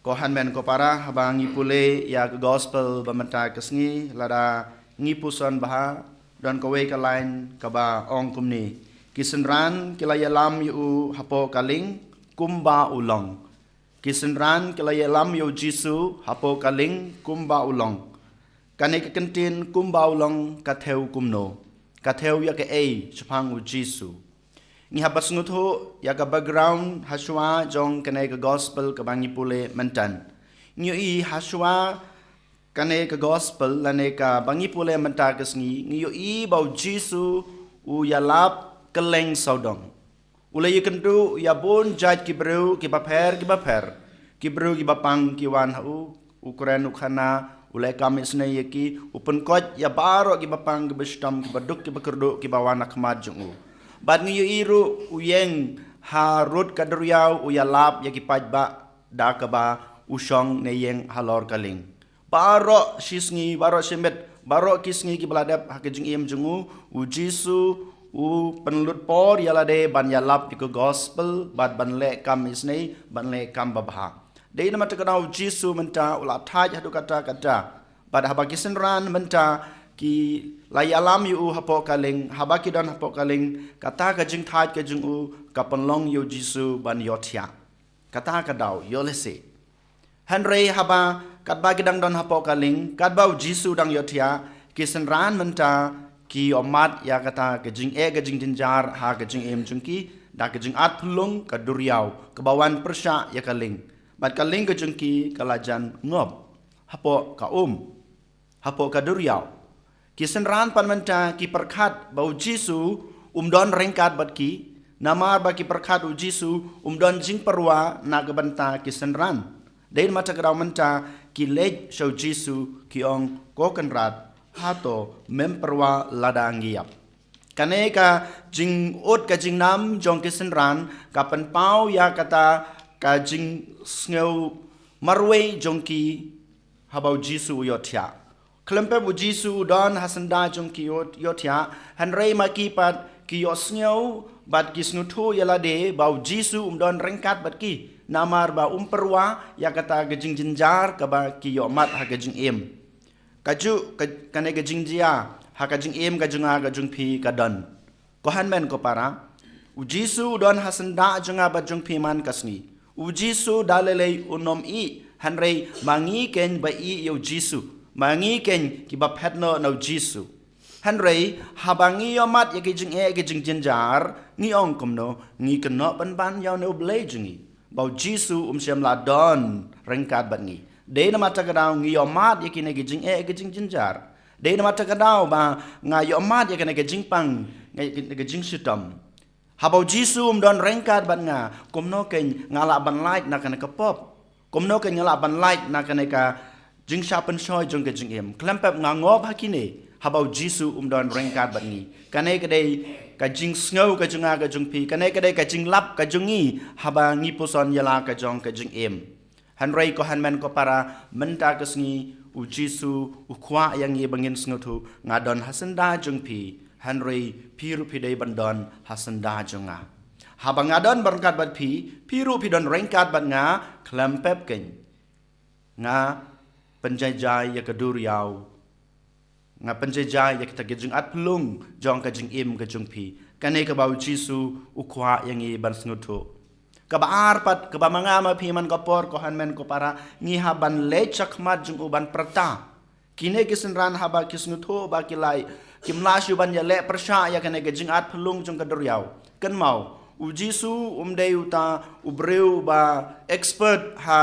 Kohan men ko para habang ngipule ya gospel bamenta kesngi lada ngipuson baha dan kowe ka lain kaba ong kumni kisenran kilaya lam yu hapo kaling kumba ulong kisenran kilaya lam yu jisu hapo kaling kumba ulong kane kekentin kumba ulong katheu kumno katheu ya ke ei chapang u jisu ni habas ngutho ya ka background haswa jong kane ka gospel ka bangi pule mentan ni i haswa kane ka gospel lane ka bangi pule menta kesngi ni i bau jisu u ya lap keleng saudong ulai kentu ya bon jaj ki bru ki baper ki bru ki bapang ki wan hu ukuran ukhana ulai kamis ne yeki upen kot ya baro ki bapang ki bestam ki baduk ki bakerdu ki bawana khmat jung bad ngi iru uyeng harut kadriau uyalap yaki pajba dakaba usong ne yeng halor kaling baro sisngi baro semet baro kisngi ki baladap hakejing im jungu ujisu u penlut por yalade ban yalap di gospel bad banle kam isnei banle kam babha dei nama tekanau jisu menta ulat thaj hadu kata bad habakisen ran menta ki lai alam yu hapo kaling habaki dan hapo kaling kata ka jing thaj ka jing u kapanlong yu jisu ban yotia kata ka dau yolese henry haba kat bagi dang don hapo kaling kat bau jisu dang yotia kisen ran menta ki omat ya kata ka jing ka jing jinjar ha ka jing em jungki da ka jing at pulung ka duriau ke bawan persya ya kaling bat kaling ka jungki kalajan ngob hapo ka hapo ka duriau kisenran panmenta ki perkhat bau jisu umdon rengkat batki namar baki perkhat u jisu umdon jing perwa nagabanta kisenran dain mata grau menta ki lej show jisu ki ong kokenrat hato memperwa ladangiap kaneka jing ot ka jing nam jong kisenran kapan pau ya kata ka jing sneu marwe jongki habau jisu yotia Kelempe bu Jisu don hasanda jong kiot yotia hanrei makipat kiosnyau bat kisnutu yalade bau Jisu don rengkat bat ki namar ba umperwa ya kata gejing jinjar kaba kiyomat ha gejing em kaju kane gejing jia ha gejing em gajunga gajung pi kadan kohan men ko para u Jisu don hasanda junga bat jung pi man kasni u Jisu dalele unom i hanrei mangi ken ba i yo Jisu mangi ken ki baphet no jisu hanrei habangi yomat ya gejing gejing jinjar ngi ong komno ngi keno ban yaw no blejingi bau jisu siam ladon rengkat bat ngi de na mata kadau ngi yomat ya kine gejing gejing jinjar de na mata kadau ba nga yomat ya kine gejing pang gejing sitam habau jisu don rengkat bat nga komno ken ngala ban light na kana kapop komno ken ngala ban light na kana ka jing shapen shoy jong ke jing em klempep ngangop hakine habau jisu don rengkat bangi kane kade ka jing snow ka junga ka jung pi kane kade ka jing lap ka jungi haba ngi puson yala ka jong ka jing em hanrei ko hanmen ko para menta kesngi u jisu u kwa yang ye bangin sngotu ngadon hasenda jung pi hanrei piru pi dei bandon hasenda junga haba ngadon berkat bat piru pi don rengkat bat nga klempep ken nga penjajai ya keduriau nga penjajai ya kita gejung at pelung jong ka jing im ka jung pi kane ka bau jisu ukwa yang i ban snutu ka ba arpat ka ba mangama pi man ka por ko hanmen ko para ngi haban le chakmat jung uban perta kine kisenran haba kisnutu ba kilai kimlasyu ban ya le persya ya kane ka jing at pelung jong ka duriau kan mau u jisu umdei uta ubreu ba expert ha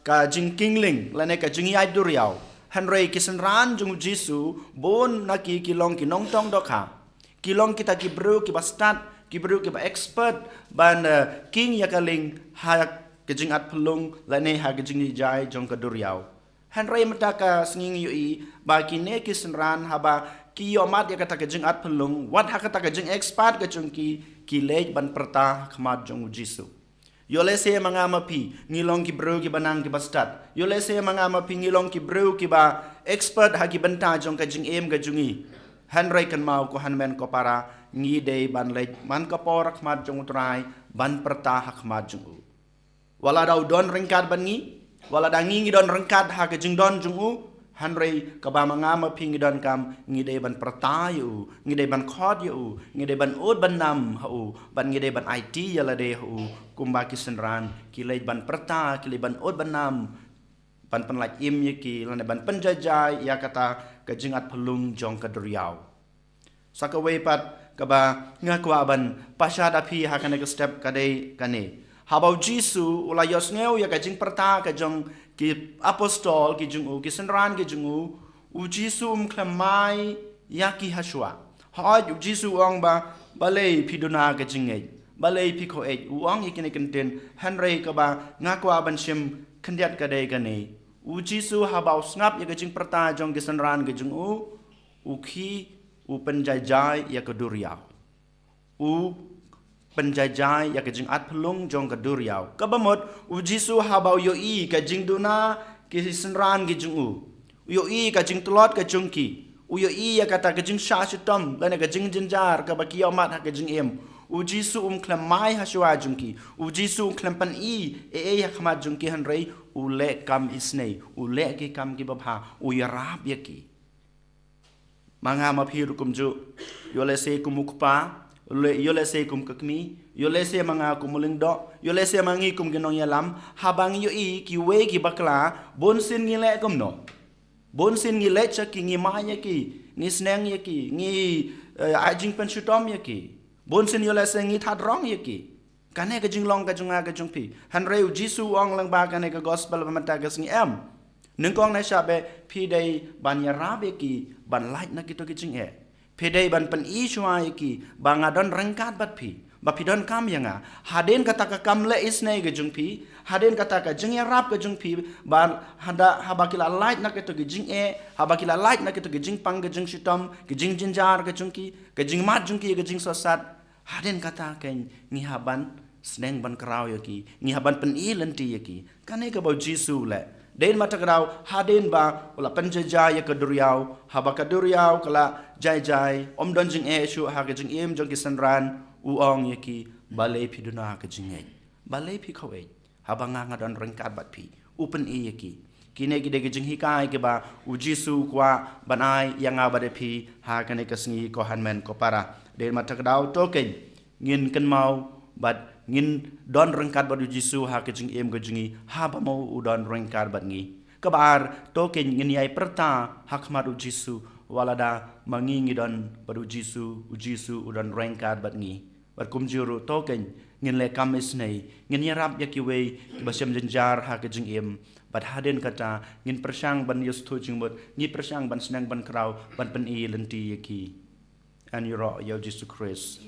ka jing kingling lane ka jing yai duriau hanrei kisenran jung jisu bon naki kilong kinong tong dokha kilong kita ki bru ki bastat ki bru ki ba expert ban king ya kaling ha ka jing at pelung lane ha ka jing jai jong ka duriau hanrei mata ka snging yui ba kine kisenran haba ki yomat ya kata ka jing at pelung wat ha kata ka jing expert ka jung ki lej ban perta khmat jong jisu Yole se mangama pi ngilong ki bro ki banang ki bastat. Yole se mangama pi ngilong ki bro ki ba expert ha ki benta jong ka jing em ka jungi. Hanrei kan mau ko hanmen ko para ngi dei ban lej man ka porak mat jong utrai ban perta hak mat jong u. Wala dau don ringkat ban ngi wala da ngi don rengkat ha ke jing don jung u hanrei ka ba manga ma phi ngi don kam ngi de ban perta yu ngi de ban khod yu ngi de ban od ban nam ha u ban ngi de ban IT yala de hu kumba kisenran ki le ban perta ki le ban od ban nam ban penlaj im ye ki lan ban penjajai ya kata ka jingat pelung jong ka duriau sakawe pat ka ba ngakwa ban pasada phi ha kana ka step ka de kane habau Jisu ula yos ngeu ya ka jing perta ka jong ki apostol ki jung u ki senran ki jung u Jisu klamai ya ki haswa ha u Jisu ong ba balei piduna ka jingei balei piko e u ong ikine kenten hanrei ka ba ngakwa ban sim kendiat ka de kane u Jisu habau ngap ya ka jing perta jong ki senran ki jung u ki u penjajai ya ka duriau u penjajai ya kejing at pelung jong ke duriau kabamot u Jisu habau yo i kejing duna ke senran ke jung u yo i kejing telot ke jungki u yo i ya kata kejing sha shitom lane kejing jinjar ka baki amat ha kejing em u Jisu klemai ha shwa jungki u Jisu klempan i ya khamat jungki hanrei u le kam isnei u le ke kam ki babha u yarab ya ki manga ma phiru kumju yo le se kumukpa yo le se kum kakmi yo le se manga kumuling do yo le se mangi kum ginong yalam habang yo i ki we ki bakla bon sin ngi le kum no bon sin ngi le cha ki ngi ma ya ki ngi sneng ya ki ngi ajing pen shutom ya ki bon sin yo le se ngi that rong ya ki kane ka jing long ka junga ka jung pi han reu Jisu ong lang ba kane ka gospel pamata ka singi em nung kong na shabe pi dei ban ya rabe ki ban light na kito ki jing e Pedai ban pen i shwai ki banga don rengkat bat pi ba pi don kam yanga haden kata ka kam le isnai ge jung pi haden kata ka jing ya rap ge jung pi ban hada habakila light na ke to ge jing e habakila light na ke to ge jing pang ge jing shitom ge jing jinjar ge jung ki ge jing mat jung ki ge jing sosat haden kata ken ni haban sneng ban krau ya ki ni haban pen i lenti ya ki kane ka bau Jisu le Den matakrau haden ba ula penjaja ya keduriau haba keduriau kala jai om don jing e shu ha ke jing im jong ki sanran uong ya ki balei piduna ke jing e balei pi khawe haba nga don rengkat bat pi upen e ya ki kine ki de ke jing hikai ke ba u Jisu kwa banai yang abade pi ha kane ke sngi ko hanmen ko para den matakrau token ngin ken mau bat ngin don rengkat badu Jisu ha ke jing em ke jingi ha ba mau u don rengkat bat ngi kabar token ngin yai perta hak madu Jisu walada mangi ngi don badu Jisu u Jisu u don rengkat bat ngi bat kum juru token ngin le kamis nei ngin yarap yakiwe basem jenjar ha ke jing em bat haden kata ngin persang ban yustu jingbot ngi persang ban senang ban krau ban pen i lenti yaki an yuro yo Jisu Christ